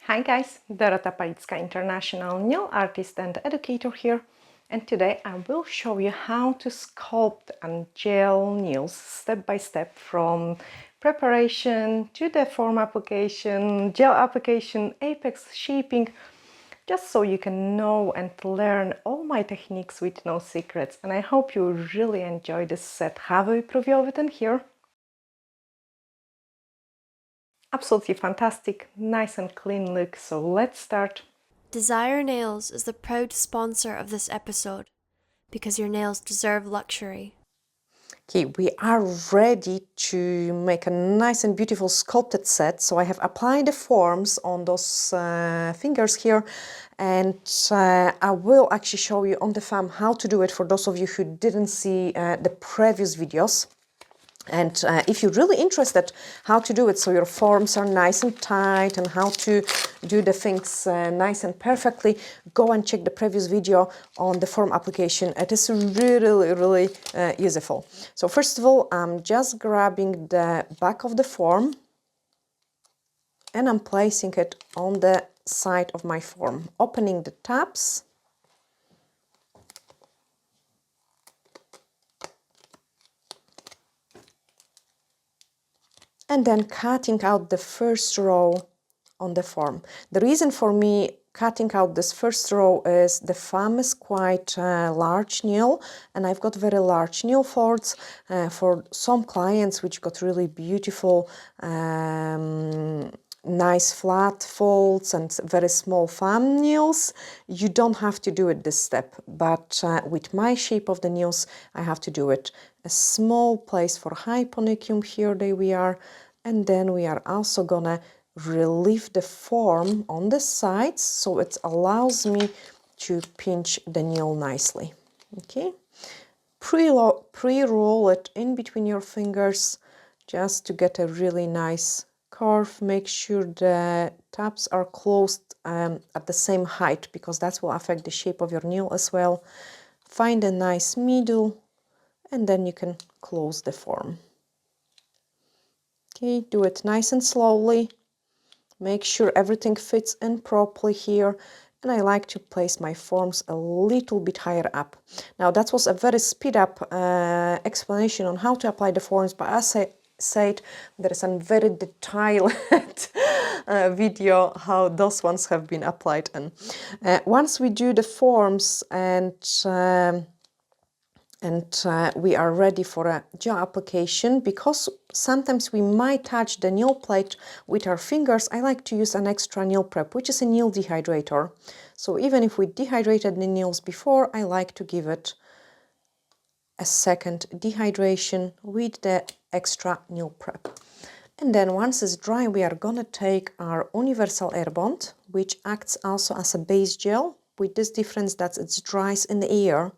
Hi guys, Dorota Palicka, international nail artist and educator here, and today I will show you how to sculpt and gel nails step by step from preparation to the form application, gel application, apex shaping, just so you can know and learn all my techniques with no secrets. And I hope you really enjoy this set. Have a preview of it in here. Absolutely fantastic, nice and clean look, so let's start. Desire Nails is the proud sponsor of this episode because your nails deserve luxury. Okay, we are ready to make a nice and beautiful sculpted set. So I have applied the forms on those fingers here, and I will actually show you on the thumb how to do it for those of you who didn't see the previous videos. And if you're really interested how to do it so your forms are nice and tight and how to do the things nice and perfectly, go and check the previous video on the form application. It is really useful. So first of all, I'm just grabbing the back of the form and I'm placing it on the side of my form, opening the tabs. And then cutting out the first row on the form. The reason for me cutting out this first row is the thumb is quite large nail, and I've got very large nail folds. For some clients which got really beautiful nice flat folds and very small thumb nails, you don't have to do it this step, but with my shape of the nails I have to do it. A small place for hyponychium here, there we are, and then we are also gonna relieve the form on the sides so it allows me to pinch the nail nicely. Okay, pre-roll it in between your fingers just to get a really nice curve. Make sure the tabs are closed at the same height because that will affect the shape of your nail as well. Find a nice middle and then you can close the form. Okay, do it nice and slowly. Make sure everything fits in properly here. And I like to place my forms a little bit higher up. Now that was a very speed up explanation on how to apply the forms, but as I said, there is a very detailed video how those ones have been applied. And once we do the forms and we are ready for a gel application, because sometimes we might touch the nail plate with our fingers, I like to use an extra nail prep, which is a nail dehydrator. So even if we dehydrated the nails before, I like to give it a second dehydration with the extra nail prep. And then once it's dry, we are gonna take our Universal Air Bond, which acts also as a base gel, with this difference that it dries in the air.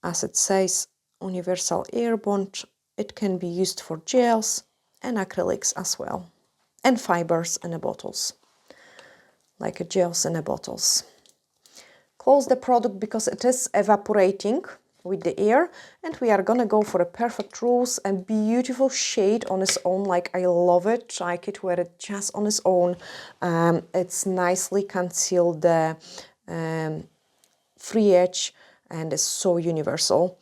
As it says, Universal Air Bond, it can be used for gels and acrylics as well, and fibers in the bottles, like gels in the bottles. Close the product because it is evaporating with the air, and we are gonna go for a perfect rose, a beautiful shade on its own. Like, I love it. I could wear it just on its own. It's nicely concealed the free edge and is so universal.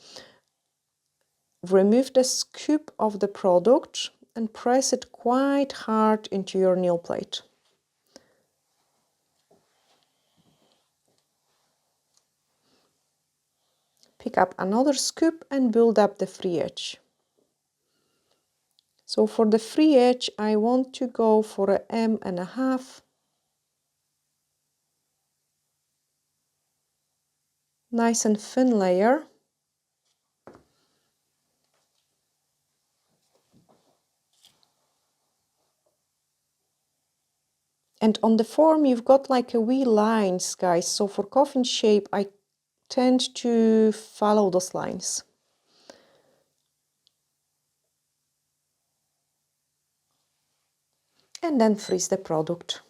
Remove the scoop of the product and press it quite hard into your nail plate. Pick up another scoop and build up the free edge. So for the free edge, I want to go for a M1/2. Nice and thin layer. And on the form, you've got like a wee lines, guys. So for coffin shape, I tend to follow those lines. And then freeze the product.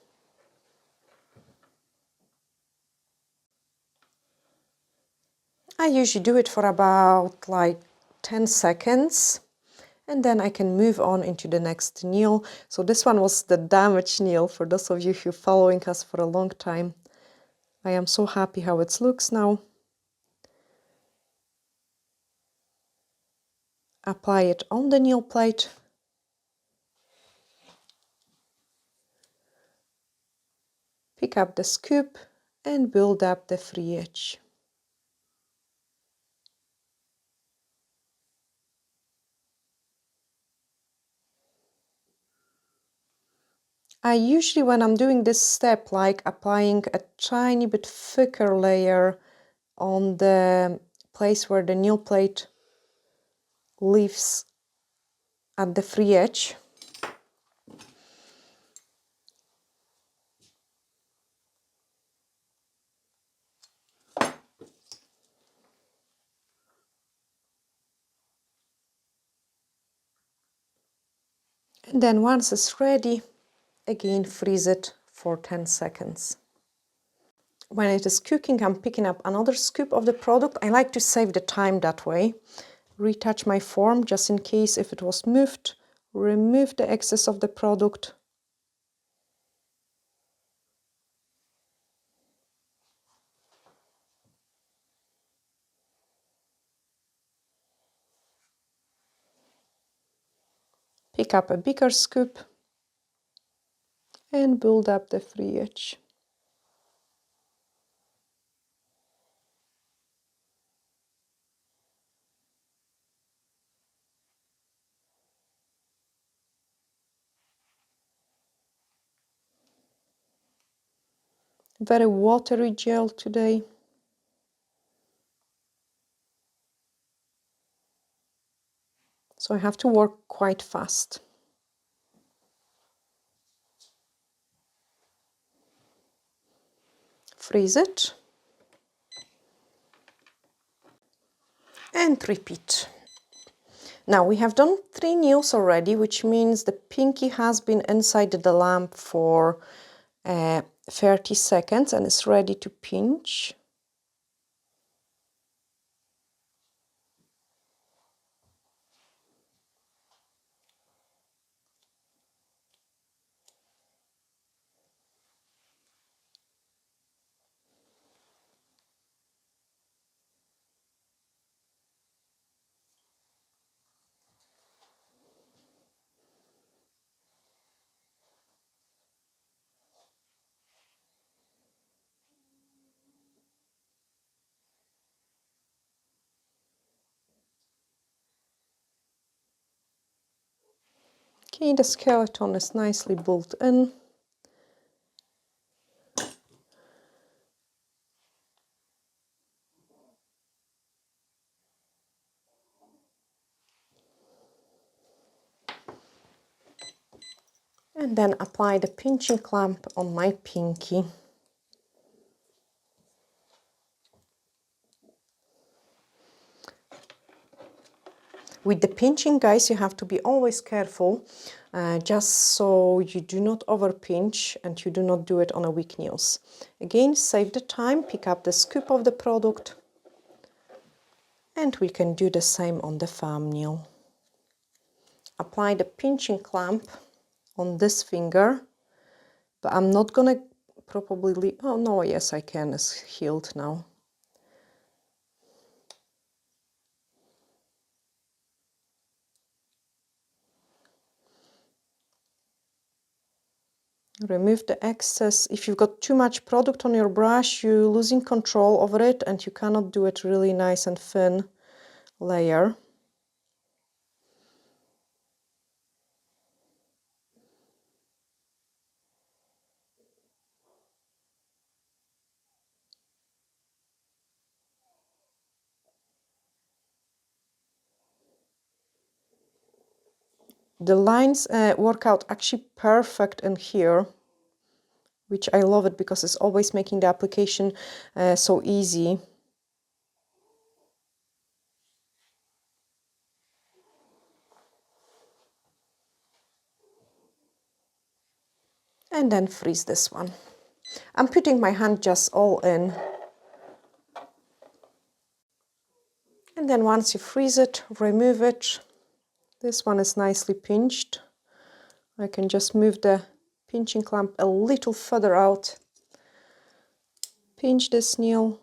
I usually do it for about like 10 seconds. And then I can move on into the next nail. So this one was the damaged nail for those of you who are following us for a long time. I am so happy how it looks now. Apply it on the nail plate. Pick up the scoop and build up the free edge. I usually, when I'm doing this step, like applying a tiny bit thicker layer on the place where the nail plate leaves at the free edge. And then once it's ready, again freeze it for 10 seconds. When it is cooking, I'm picking up another scoop of the product. I like to save the time that way. Retouch my form just in case if it was moved. Remove the excess of the product. Pick up a bigger scoop and build up the free edge. Very watery gel today. So I have to work quite fast. Freeze it. And repeat. Now we have done 3 nails already, which means the pinky has been inside the lamp for 30 seconds and is ready to pinch. Okay, the skeleton is nicely built in. And then apply the pinching clamp on my pinky. With the pinching, guys, you have to be always careful, just so you do not over pinch and you do not do it on a weak nails. Again, save the time, pick up the scoop of the product, and we can do the same on the thumb nail. Apply the pinching clamp on this finger, but I'm not gonna probably leave, oh no, yes I can, it's healed now. Remove the excess. If you've got too much product on your brush, you're losing control over it and you cannot do it really nice and thin layer. The lines work out actually perfect in here, which I love it because it's always making the application so easy. And then freeze this one. I'm putting my hand just all in. And then once you freeze it, remove it. This one is nicely pinched. I can just move the pinching clamp a little further out. Pinch this nail.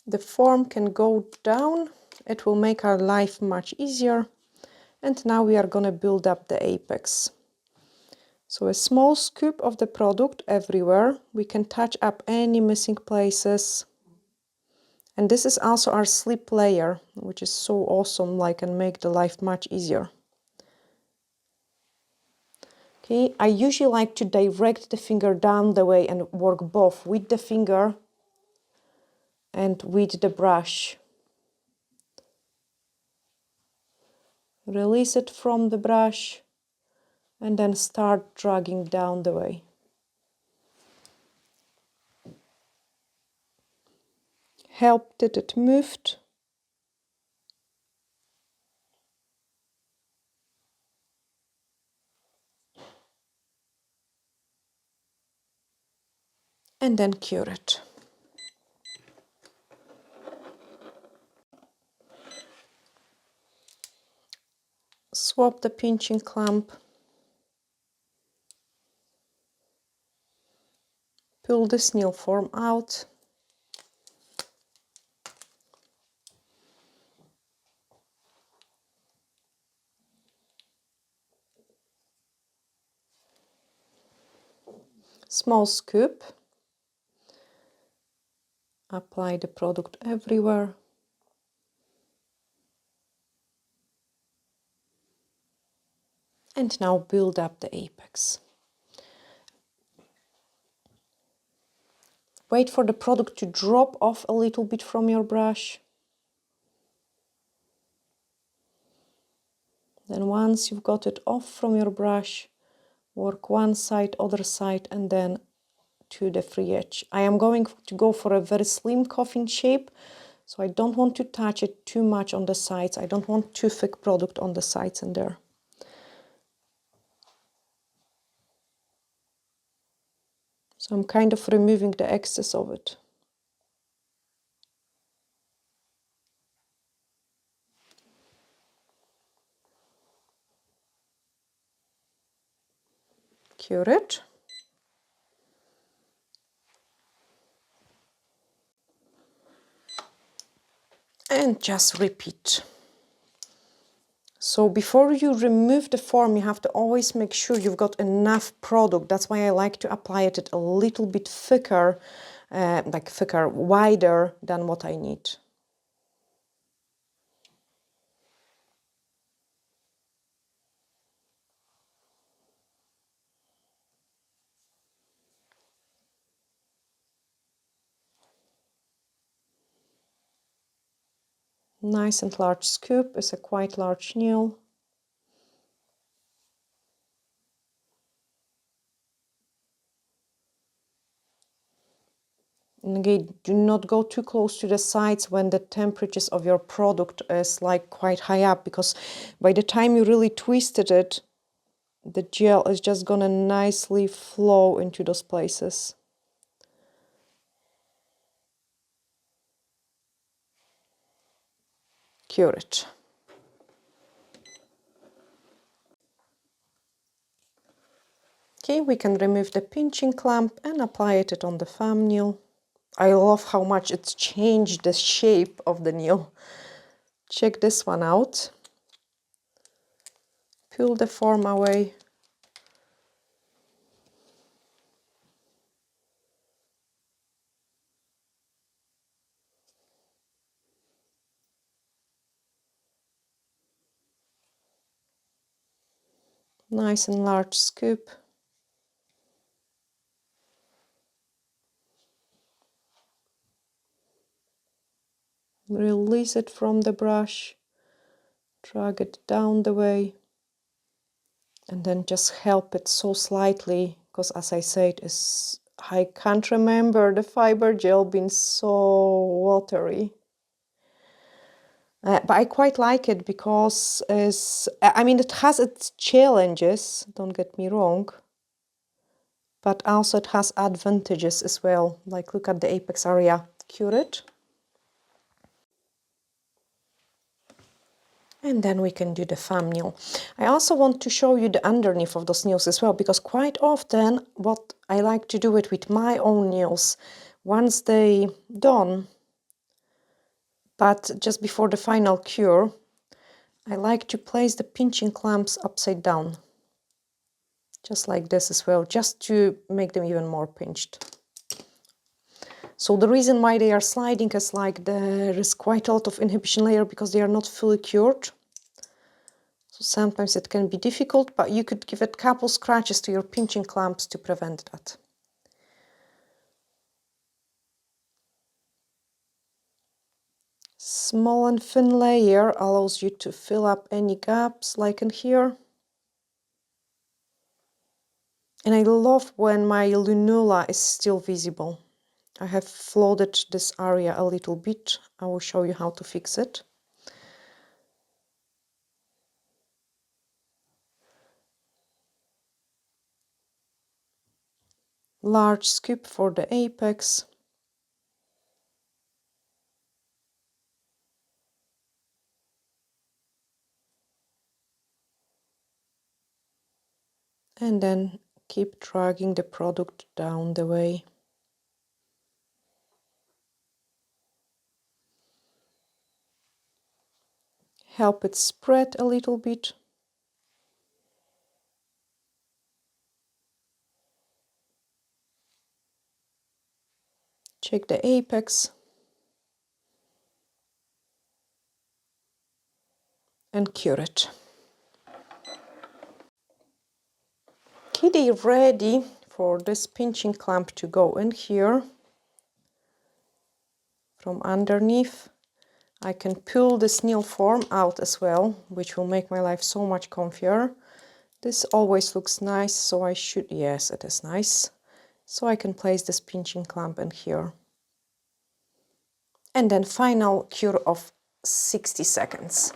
The form can go down. It will make our life much easier. And now we are going to build up the apex. So a small scoop of the product everywhere. We can touch up any missing places. And this is also our slip layer, which is so awesome, like, and make the life much easier. Okay, I usually like to direct the finger down the way and work both with the finger and with the brush. Release it from the brush and then start dragging down the way. Help that it moved. And then cure it. Swap the pinching clamp. Pull this nail form out. Small scoop. Apply the product everywhere. And now build up the apex. Wait for the product to drop off a little bit from your brush. Then once you've got it off from your brush, work one side, other side, and then to the free edge. I am going to go for a very slim coffin shape, so I don't want to touch it too much on the sides. I don't want too thick product on the sides and there. So I'm kind of removing the excess of it. Cure it. And just repeat. So before you remove the form, you have to always make sure you've got enough product. That's why I like to apply it a little bit thicker, wider than what I need. Nice and large scoop is a quite large nail. And again, do not go too close to the sides when the temperatures of your product is like quite high up, because by the time you really twisted it, the gel is just gonna nicely flow into those places. Cure it. Okay, we can remove the pinching clamp and apply it on the thumbnail. I love how much it's changed the shape of the nail. Check this one out. Pull the form away. Nice and large scoop. Release it from the brush. Drag it down the way. And then just help it so slightly, because as I said, I can't remember the fiber gel being so watery. But I quite like it because it has its challenges, don't get me wrong. but also it has advantages as well. Like look at the apex area, cure it. And then we can do the thumbnail. I also want to show you the underneath of those nails as well, because quite often what I like to do it with my own nails, once they done, but just before the final cure, I like to place the pinching clamps upside down. Just like this as well, just to make them even more pinched. So the reason why they are sliding is like there is quite a lot of inhibition layer because they are not fully cured. So sometimes it can be difficult, but you could give it a couple scratches to your pinching clamps to prevent that. Small and thin layer allows you to fill up any gaps like in here. And I love when my lunula is still visible. I have flooded this area a little bit. I will show you how to fix it. Large scoop for the apex. And then keep dragging the product down the way. Help it spread a little bit. Check the apex. And cure it. Kitty ready for this pinching clamp to go in here from underneath. I can pull this nail form out as well, which will make my life so much comfier. This always looks nice, so I should, yes, it is nice. So I can place this pinching clamp in here. And then final cure of 60 seconds.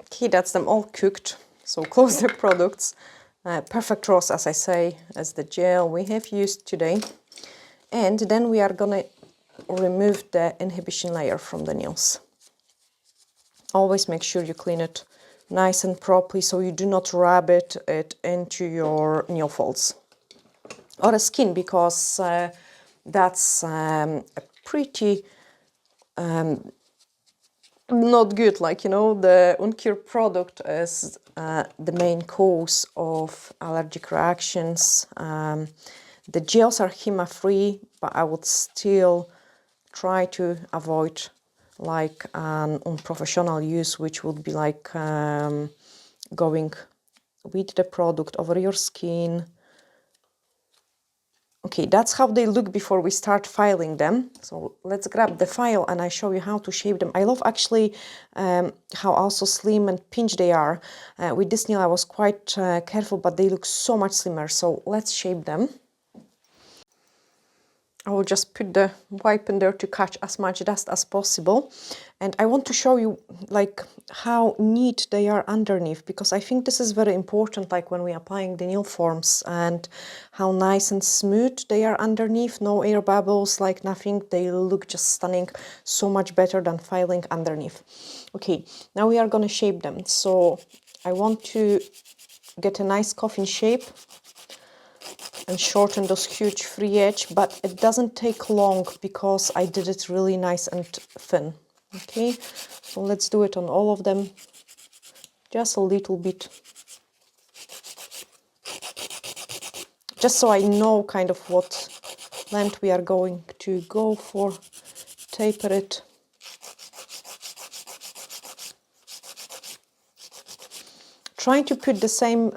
Okay, that's them all cooked. So close the products. Perfect Rose, as I say, as the gel we have used today. And then we are gonna remove the inhibition layer from the nails. Always make sure you clean it nice and properly so you do not rub it into your nail folds or the skin, because that's a pretty not good. Like, you know, the uncured product is the main cause of allergic reactions. The gels are HEMA free, but I would still try to avoid like unprofessional use, which would be like going with the product over your skin. Okay, that's how they look before we start filing them. So let's grab the file and I show you how to shape them. I love actually how also slim and pinch they are. With this nail I was quite careful, but they look so much slimmer. So let's shape them. I will just put the wipe in there to catch as much dust as possible. And I want to show you like how neat they are underneath, because I think this is very important, like when we're applying the nail forms, and how nice and smooth they are underneath. No air bubbles, like nothing. They look just stunning, so much better than filing underneath. Okay, now we are going to shape them. So I want to get a nice coffin shape and shorten those huge free edge, but it doesn't take long because I did it really nice and thin. Okay, so let's do it on all of them, just a little bit, just so I know kind of what length we are going to go for. Taper it. Trying to put the same,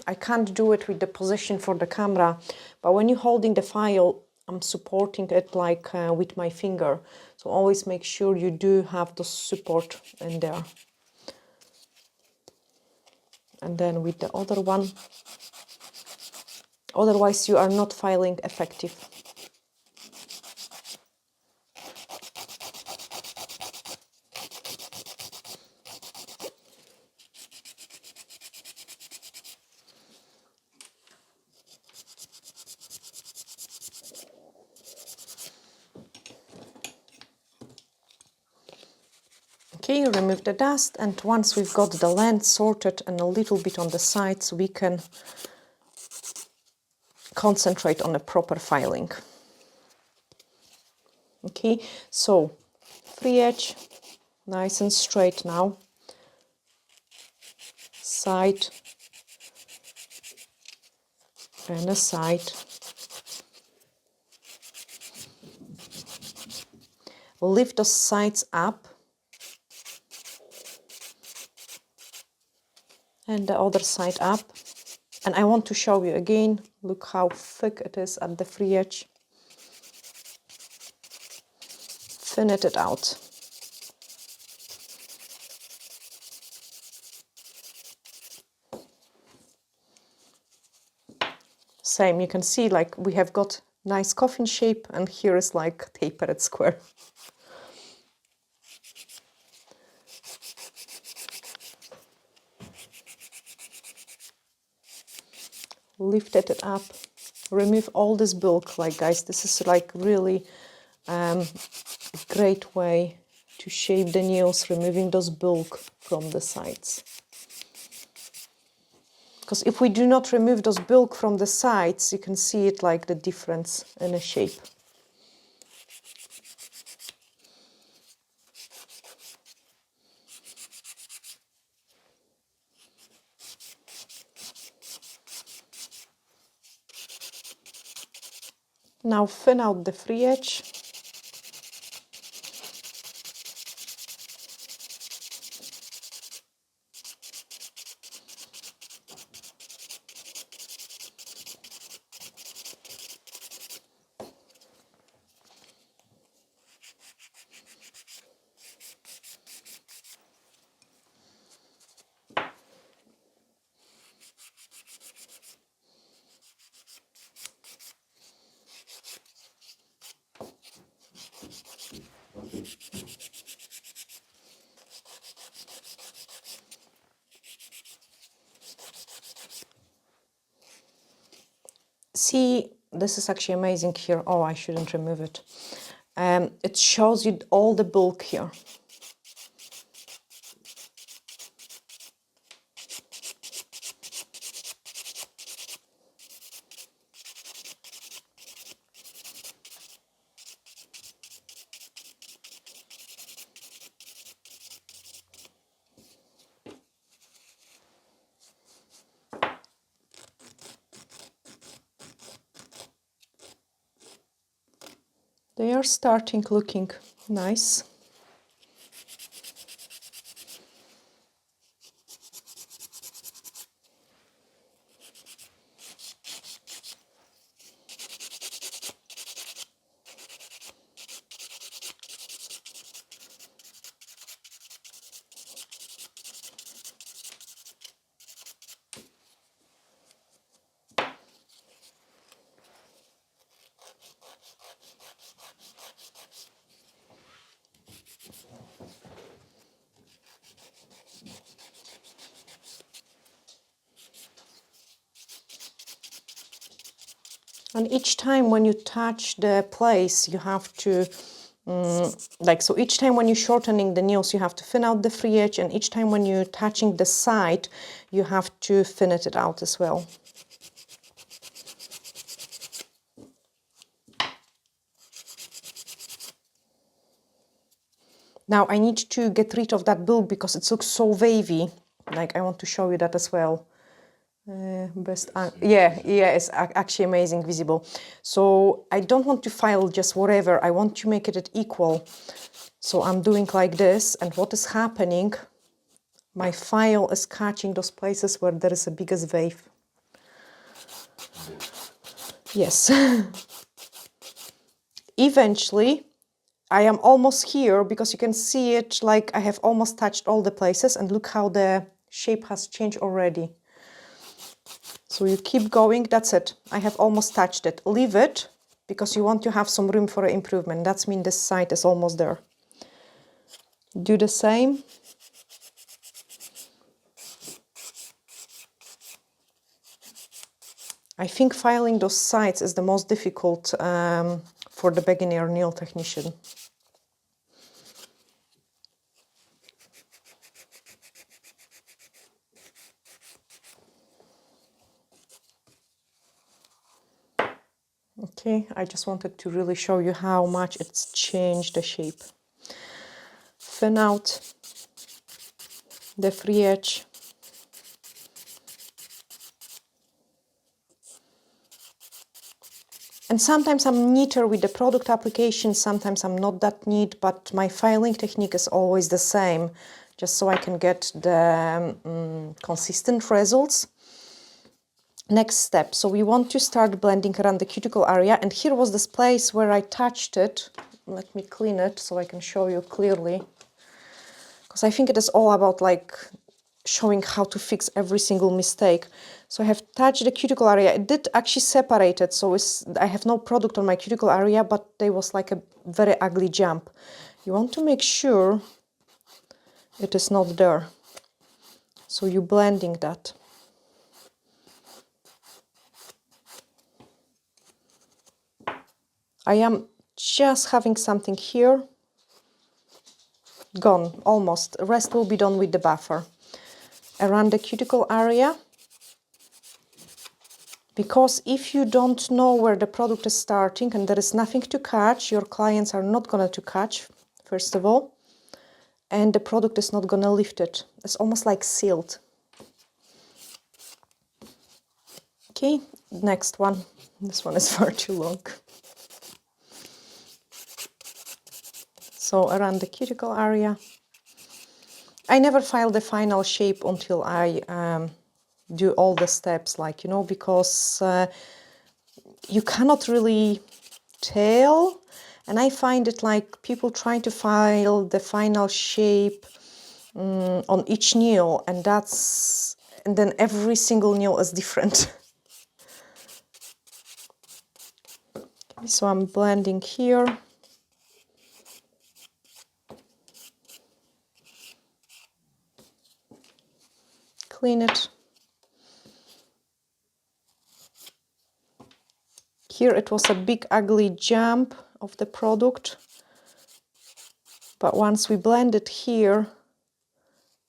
I can't do it with the position for the camera, but when you're holding the file, I'm supporting it like with my finger. So always make sure you do have the support in there. And then with the other one, otherwise you are not filing effective. Okay, remove the dust, and once we've got the length sorted and a little bit on the sides, we can concentrate on the proper filing. Okay, so free edge, nice and straight now. Side and a side. Lift the sides up and the other side up. And I want to show you again, look how thick it is at the free edge. Thin it out. Same, you can see like we have got nice coffin shape, and here is like tapered square. Lifted it up, remove all this bulk. Like guys, this is like really a great way to shape the nails, removing those bulk from the sides. Because if we do not remove those bulk from the sides, you can see it like the difference in the shape. Now thin out the free edge. See, this is actually amazing here. Oh, I shouldn't remove it. It shows you all the bulk here. They are starting looking nice. And each time when you touch the place, you have to, so each time when you're shortening the nails, you have to thin out the free edge, and each time when you're touching the side, you have to thin it out as well. Now I need to get rid of that bulk because it looks so wavy. Like I want to show you that as well. It's actually amazing visible. So I don't want to file just whatever, I want to make it equal. So I'm doing like this, and what is happening, my file is catching those places where there is a biggest wave. Yes. Eventually I am almost here, because you can see it like I have almost touched all the places, and look how the shape has changed already. So you keep going, that's it. I have almost touched it. Leave it, because you want to have some room for improvement. That means this side is almost there. Do the same. I think filing those sides is the most difficult for the beginner nail technician. Okay, I just wanted to really show you how much it's changed the shape. Thin out the free edge. And sometimes I'm neater with the product application, sometimes I'm not that neat, but my filing technique is always the same, just so I can get the consistent results. Next step, so we want to start blending around the cuticle area, and here was this place where I touched it. Let me clean it so I can show you clearly, because I think it is all about like showing how to fix every single mistake. So I have touched the cuticle area. It did actually separate it, so I have no product on my cuticle area, but there was like a very ugly jump. You want to make sure it is not there. So you're blending that. I am just having something here. Gone, almost. The rest will be done with the buffer. Around the cuticle area. Because if you don't know where the product is starting and there is nothing to catch, your clients are not going to catch, first of all. And the product is not going to lift it. It's almost like sealed. Okay, next one. This one is far too long. So around the cuticle area. I never file the final shape until I do all the steps, like, you know, because you cannot really tell. And I find it like people trying to file the final shape on each nail, and then every single nail is different. So I'm blending here. Clean it. Here it was a big ugly jump of the product, but once we blend it here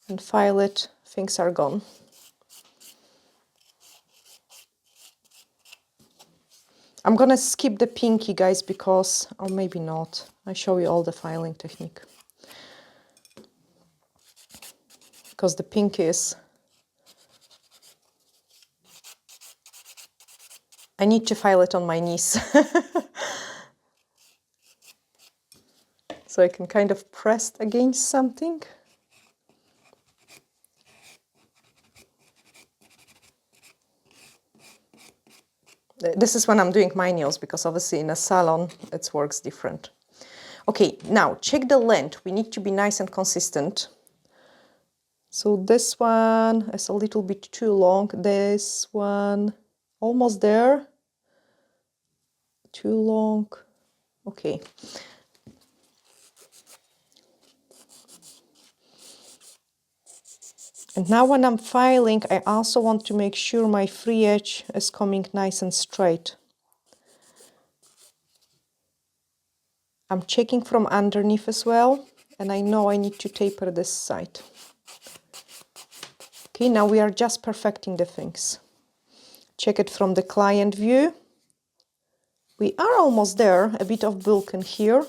and file it, things are gone. I'm gonna skip the pinky, guys, because, or maybe not, I show you all the filing technique. Because the pinky is, I need to file it on my knees. So I can kind of press against something. This is when I'm doing my nails, because obviously in a salon it works different. Okay, now check the length. We need to be nice and consistent. So this one is a little bit too long. This one almost there. Too long. Okay. And now when I'm filing, I also want to make sure my free edge is coming nice and straight. I'm checking from underneath as well, and I know I need to taper this side. Okay, now we are just perfecting the things. Check it from the client view. We are almost there, a bit of bulk in here.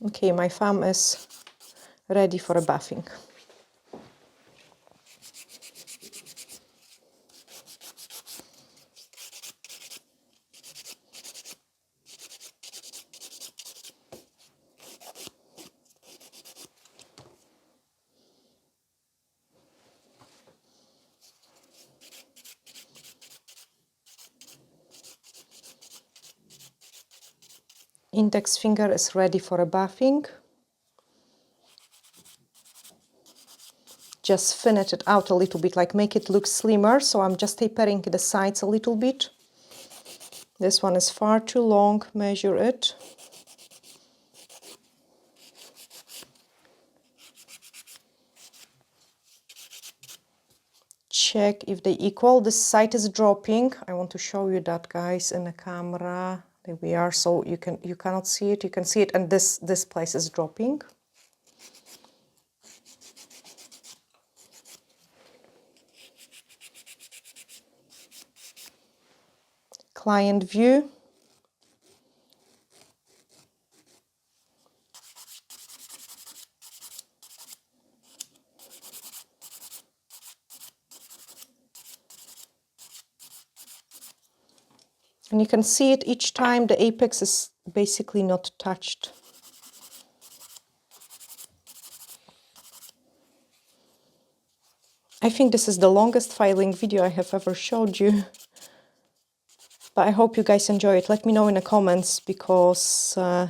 Okay, my thumb is ready for a buffing. Index finger is ready for a buffing. Just finish it out a little bit, like make it look slimmer. So I'm just tapering the sides a little bit. This one is far too long, measure it. Check if they equal. This side is dropping. I want to show you that, guys, in the camera. There we are. So you cannot see it. You can see it, and this place is dropping. client view. And you can see it each time the apex is basically not touched. I think this is the longest filing video I have ever showed you. But I hope you guys enjoy it. Let me know in the comments because I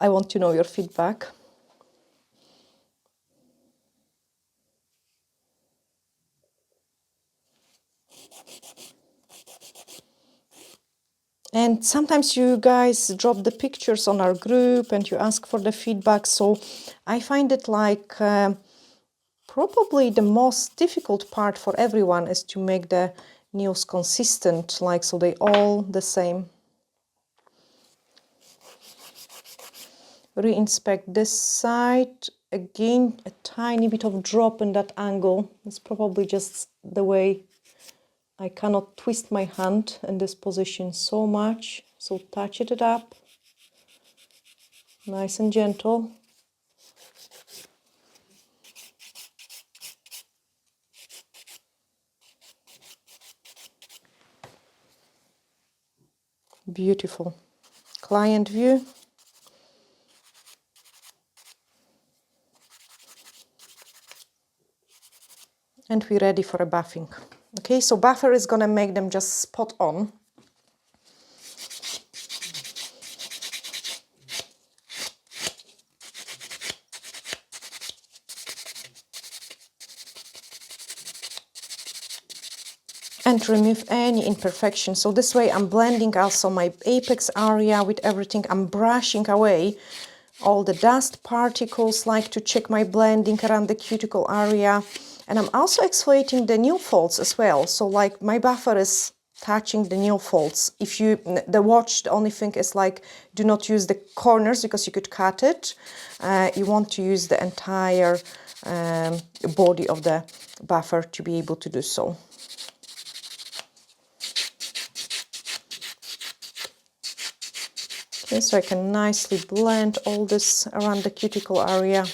want to know your feedback. And sometimes you guys drop the pictures on our group and you ask for the feedback. So I find it like probably the most difficult part for everyone is to make the nails consistent, like so they all the same. Re-inspect this side. Again, a tiny bit of drop in that angle. It's probably just the way I cannot twist my hand in this position so much. So touch it up. Nice and gentle. Beautiful. Client view. And we're ready for a buffing. Okay, so buffer is gonna make them just spot on. And remove any imperfection. So this way I'm blending also my apex area with everything. I'm brushing away all the dust particles, like to check my blending around the cuticle area. And I'm also exfoliating the nail folds as well. So like my buffer is touching the nail folds. If you, the watch, the only thing is like, do not use the corners because you could cut it. You want to use the entire body of the buffer to be able to do so. Okay, so I can nicely blend all this around the cuticle area.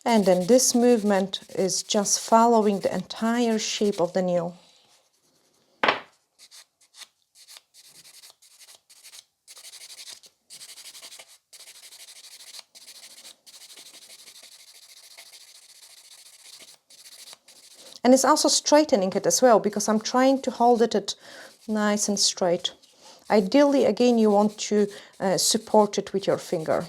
And then this movement is just following the entire shape of the nail. And it's also straightening it as well, because I'm trying to hold it nice and straight. Ideally, again, you want to support it with your finger.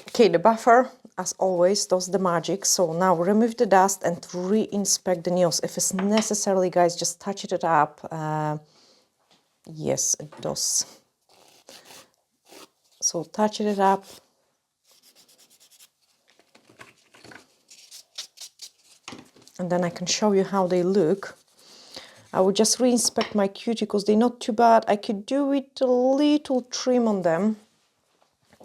Okay, the buffer, as always, does the magic. So now remove the dust and re-inspect the nails. If it's necessary, guys, just touch it up. Yes, it does. So touch it up. And then I can show you how they look. I would just re-inspect my cuticles. They're not too bad. I could do with a little trim on them.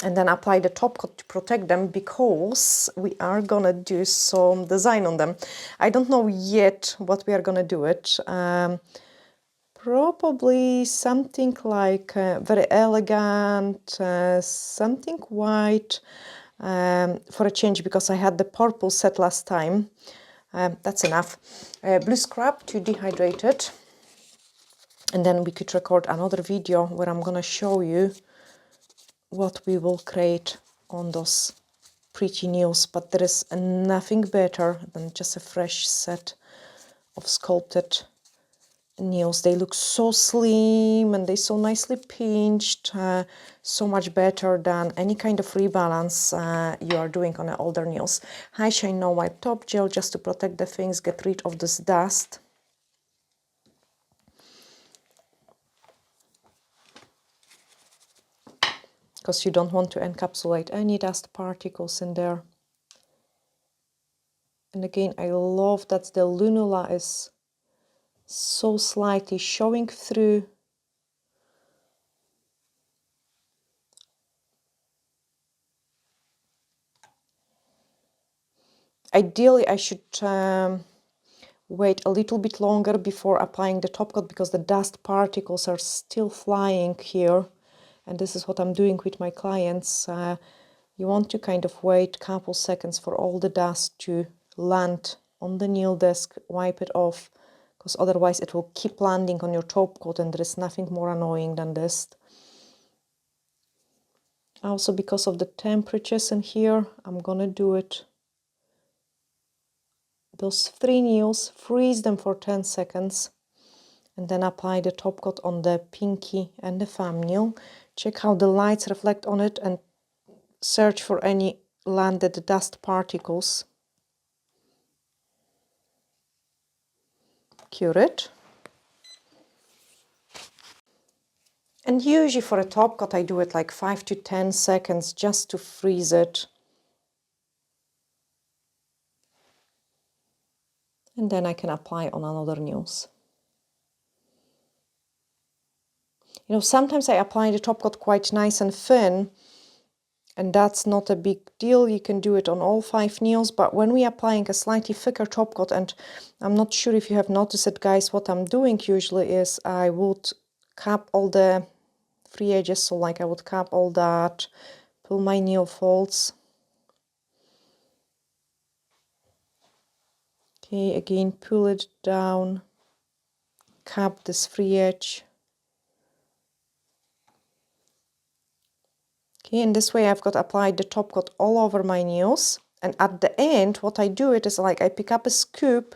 And then apply the top coat to protect them, because we are gonna do some design on them. I don't know yet what we are gonna do it. Probably something like very elegant, something white for a change, because I had the purple set last time. That's enough. Blue scrub to dehydrate it. And then we could record another video where I'm gonna show you what we will create on those pretty nails. But there is nothing better than just a fresh set of sculpted nails. They look so slim and they're so nicely pinched, so much better than any kind of rebalance you are doing on older nails. High Shine No Wipe Top Gel, just to protect the things, get rid of this dust. Because you don't want to encapsulate any dust particles in there. And again, I love that the lunula is so slightly showing through. Ideally, I should wait a little bit longer before applying the top coat because the dust particles are still flying here. And this is what I'm doing with my clients. You want to kind of wait a couple seconds for all the dust to land on the nail desk, wipe it off, because otherwise it will keep landing on your top coat, and there is nothing more annoying than this. Also, because of the temperatures in here, I'm gonna do it. Those 3 nails, freeze them for 10 seconds, and then apply the top coat on the pinky and the thumbnail. Check how the lights reflect on it and search for any landed dust particles. Cure it. And usually for a top coat I do it like 5 to 10 seconds just to freeze it. And then I can apply on another nails. You know, sometimes I apply the top coat quite nice and thin, and that's not a big deal. You can do it on all 5 nails, but when we're applying a slightly thicker top coat, and I'm not sure if you have noticed it, guys, what I'm doing usually is I would cap all the free edges, so like I would cap all that, pull my nail folds. Okay, again, pull it down, cap this free edge. Okay, and this way I've got applied the top coat all over my nails. And at the end, what I do it is like I pick up a scoop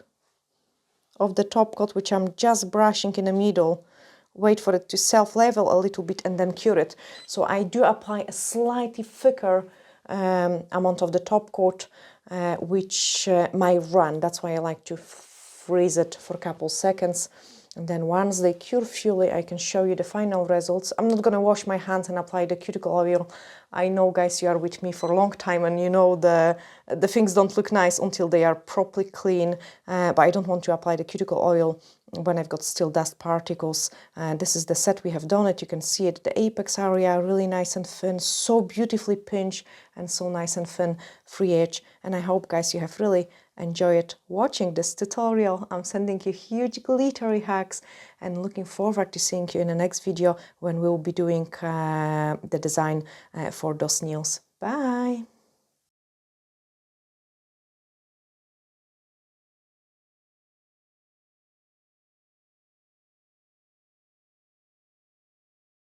of the top coat, which I'm just brushing in the middle, wait for it to self-level a little bit, and then cure it. So I do apply a slightly thicker amount of the top coat, which might run. That's why I like to freeze it for a couple seconds. And then once they cure fully, I can show you the final results. I'm not going to wash my hands and apply the cuticle oil. I know, guys, you are with me for a long time, and you know the things don't look nice until they are properly clean. But I don't want to apply the cuticle oil when I've got still dust particles. This is the set we have done it. You can see it, the apex area, really nice and thin, so beautifully pinched and so nice and thin free edge. And I hope, guys, you have really enjoyed watching this tutorial. I'm sending you huge glittery hugs and looking forward to seeing you in the next video when we'll be doing the design for those nails. Bye!